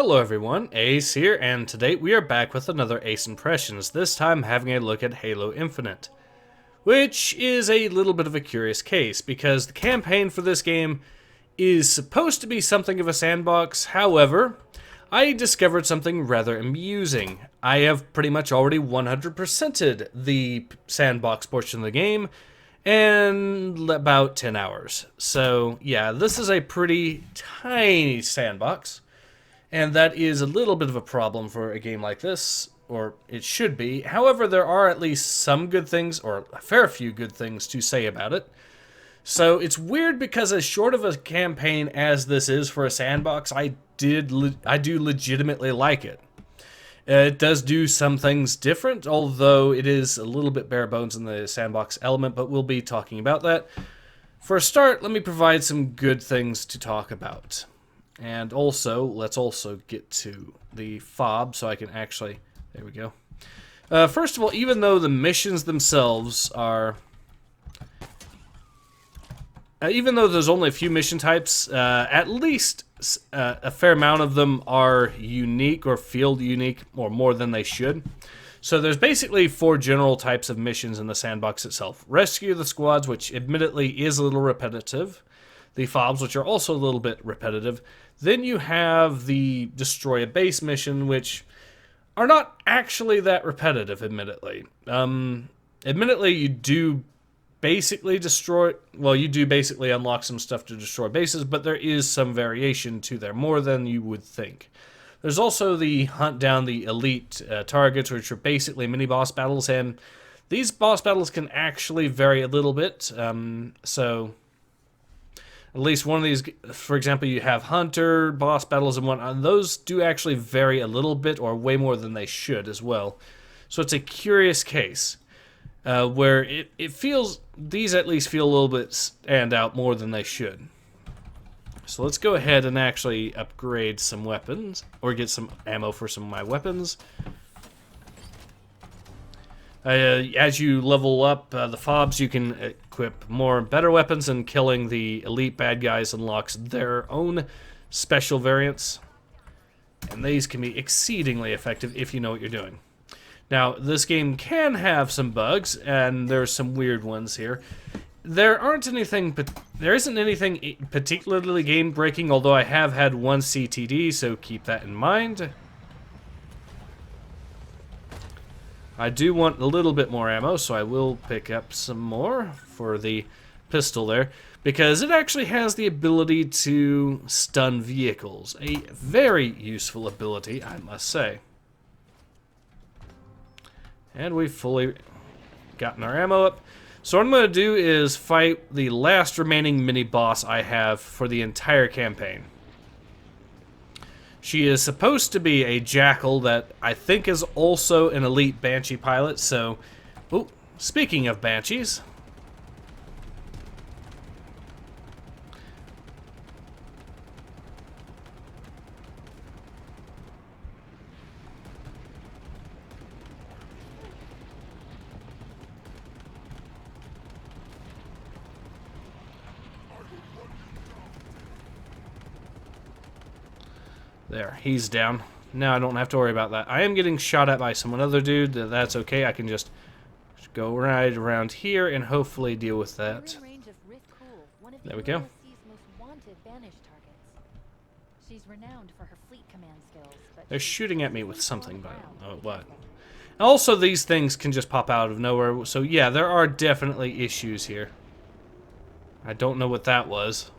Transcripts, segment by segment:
Hello everyone, Ace here, and today we are back with another Ace Impressions, this time having a look at Halo Infinite. Which is a little bit of a curious case, because the campaign for this game is supposed to be something of a sandbox. However, I discovered something rather amusing. I have pretty much already 100%ed the sandbox portion of the game in about 10 hours. So yeah, this is a pretty tiny sandbox. And that is a little bit of a problem for a game like this, or it should be. However, there are at least some good things, or a fair few good things to say about it. So it's weird because as short of a campaign as this is for a sandbox, I do legitimately like it. It does do some things different, although it is a little bit bare bones in the sandbox element, but we'll be talking about that. For a start, let me provide some good things to talk about. And also, let's also get to the fob so I can actually... There we go. First of all, even though the missions themselves are... even though there's only a few mission types, at least a fair amount of them are unique or feel unique, or more than they should. So there's basically 4 general types of missions in the sandbox itself. Rescue the squads, which admittedly is a little repetitive. The fobs, which are also a little bit repetitive. Then you have the destroy a base mission, which are not actually that repetitive, admittedly. Admittedly, you do basically destroy... Well, you do basically unlock some stuff to destroy bases, but there is some variation to there, more than you would think. There's also the hunt down the elite targets, which are basically mini-boss battles, and these boss battles can actually vary a little bit, so... At least one of these, for example, you have Hunter, boss battles, and whatnot, and those do actually vary a little bit, or way more than they should as well. So it's a curious case, where it feels, these at least feel a little bit stand out more than they should. So let's go ahead and actually upgrade some weapons, or get some ammo for some of my weapons. As you level up the fobs, you can equip more better weapons, and killing the elite bad guys unlocks their own special variants. And these can be exceedingly effective if you know what you're doing. Now, this game can have some bugs, and there's some weird ones here. There isn't anything particularly game-breaking, although I have had one CTD, so keep that in mind. I do want a little bit more ammo, so I will pick up some more for the pistol there, because it actually has the ability to stun vehicles. A very useful ability, I must say. And we've fully gotten our ammo up. So what I'm going to do is fight the last remaining mini-boss I have for the entire campaign. She is supposed to be a jackal that I think is also an elite Banshee pilot, so... Oh, speaking of Banshees... There, he's down. Now I don't have to worry about that. I am getting shot at by some other dude. That's okay. I can just go right around here and hopefully deal with that. There we go. They're shooting at me with something, but oh, what? Also, these things can just pop out of nowhere. So yeah, there are definitely issues here. I don't know what that was.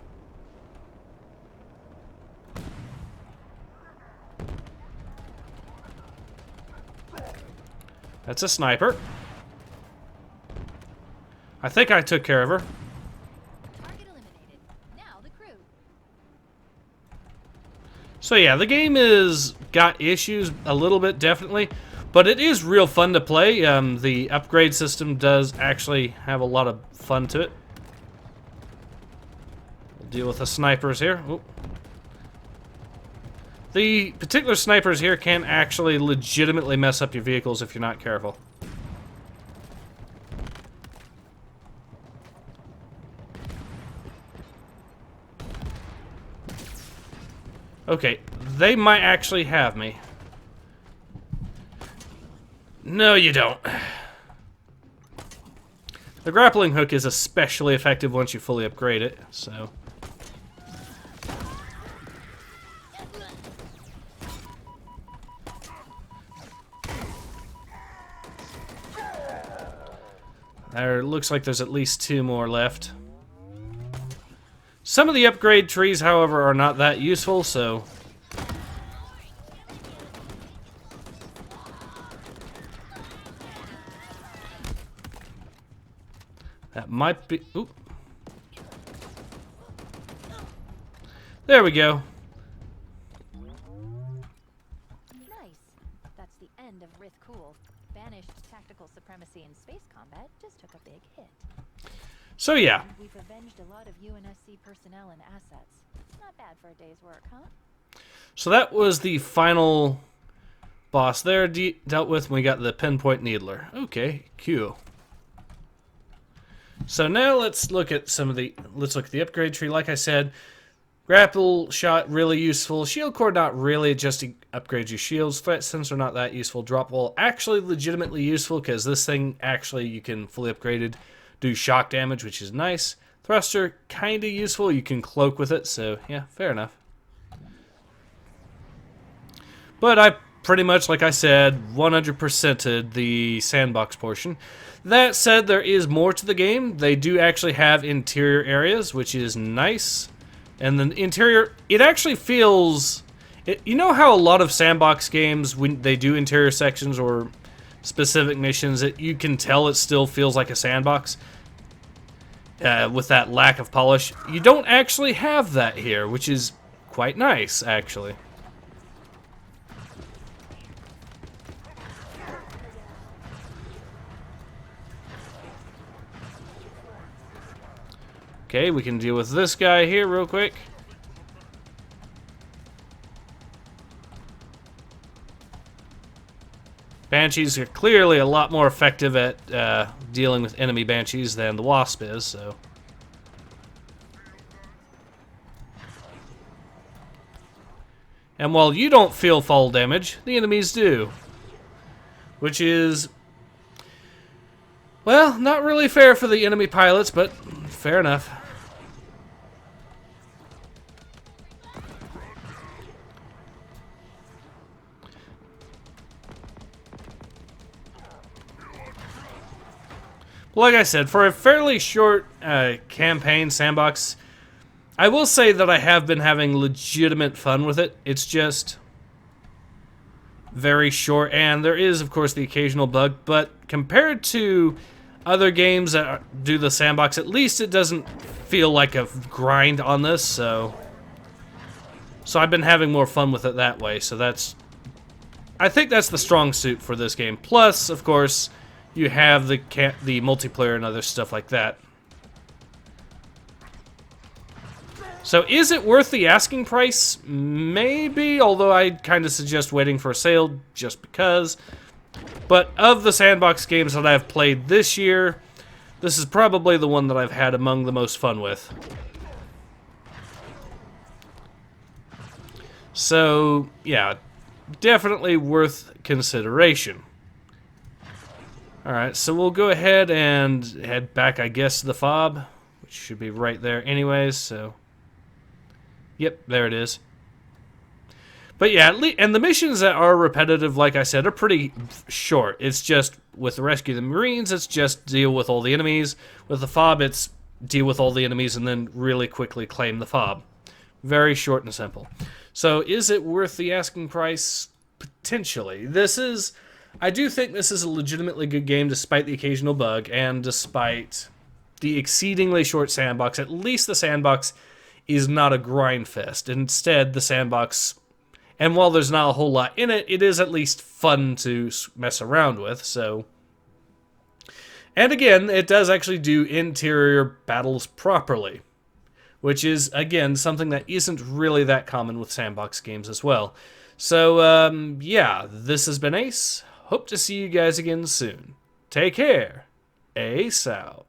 That's a sniper. I think I took care of her. Target eliminated. Now the crew. So yeah, the game is got issues a little bit, definitely, but it is real fun to play. The upgrade system does actually have a lot of fun to it. We'll deal with the snipers here. Oop. The particular snipers here can actually legitimately mess up your vehicles if you're not careful. Okay, they might actually have me. No, you don't. The grappling hook is especially effective once you fully upgrade it, so... There looks like there's at least 2 more left. Some of the upgrade trees, however, are not that useful, so... That might be... Oop. There we go. Nice. That's the end of Rith Cool. Banished tactical supremacy in space combat just took a big hit. So yeah. And we've avenged a lot of UNSC personnel and assets. Not bad for a day's work, huh? So that was the final boss there dealt with when we got the pinpoint needler. Okay, cool. So now let's look at the upgrade tree. Like I said, grapple shot really useful. Shield core not really, just to upgrade your shields. Threat sensor not that useful. Drop wall actually legitimately useful because this thing actually you can fully upgraded do shock damage, which is nice. Thruster kind of useful. You can cloak with it, so yeah, fair enough. But I pretty much, like I said, 100%ed the sandbox portion. That said, there is more to the game. They do actually have interior areas, which is nice. And the interior, it actually feels... you know how a lot of sandbox games, when they do interior sections or specific missions, you can tell it still feels like a sandbox? With that lack of polish. You don't actually have that here, which is quite nice, actually. Okay, we can deal with this guy here real quick. Banshees are clearly a lot more effective at dealing with enemy Banshees than the Wasp is, so... And while you don't feel fall damage, the enemies do. Which is... well, not really fair for the enemy pilots, but fair enough. Like I said, for a fairly short campaign, Sandbox, I will say that I have been having legitimate fun with it. It's just very short, and there is, of course, the occasional bug, but compared to other games that do the Sandbox, at least it doesn't feel like a grind on this, so I've been having more fun with it that way, so I think that's the strong suit for this game. Plus, of course, you have the multiplayer and other stuff like that. So is it worth the asking price? Maybe, although I'd kind of suggest waiting for a sale just because. But of the Sandbox games that I've played this year, this is probably the one that I've had among the most fun with. So, yeah, definitely worth consideration. Alright, so we'll go ahead and head back, I guess, to the fob, which should be right there anyways, so... Yep, there it is. But yeah, and the missions that are repetitive, like I said, are pretty short. It's just, with the Rescue the Marines, it's just deal with all the enemies. With the fob, it's deal with all the enemies and then really quickly claim the fob. Very short and simple. So, is it worth the asking price? Potentially. I do think this is a legitimately good game despite the occasional bug and despite the exceedingly short Sandbox. At least the Sandbox is not a grind fest. Instead, the Sandbox, and while there's not a whole lot in it, it is at least fun to mess around with, so... And again, it does actually do interior battles properly, which is, again, something that isn't really that common with Sandbox games as well. So, yeah, this has been Ace. Hope to see you guys again soon. Take care. Ace out.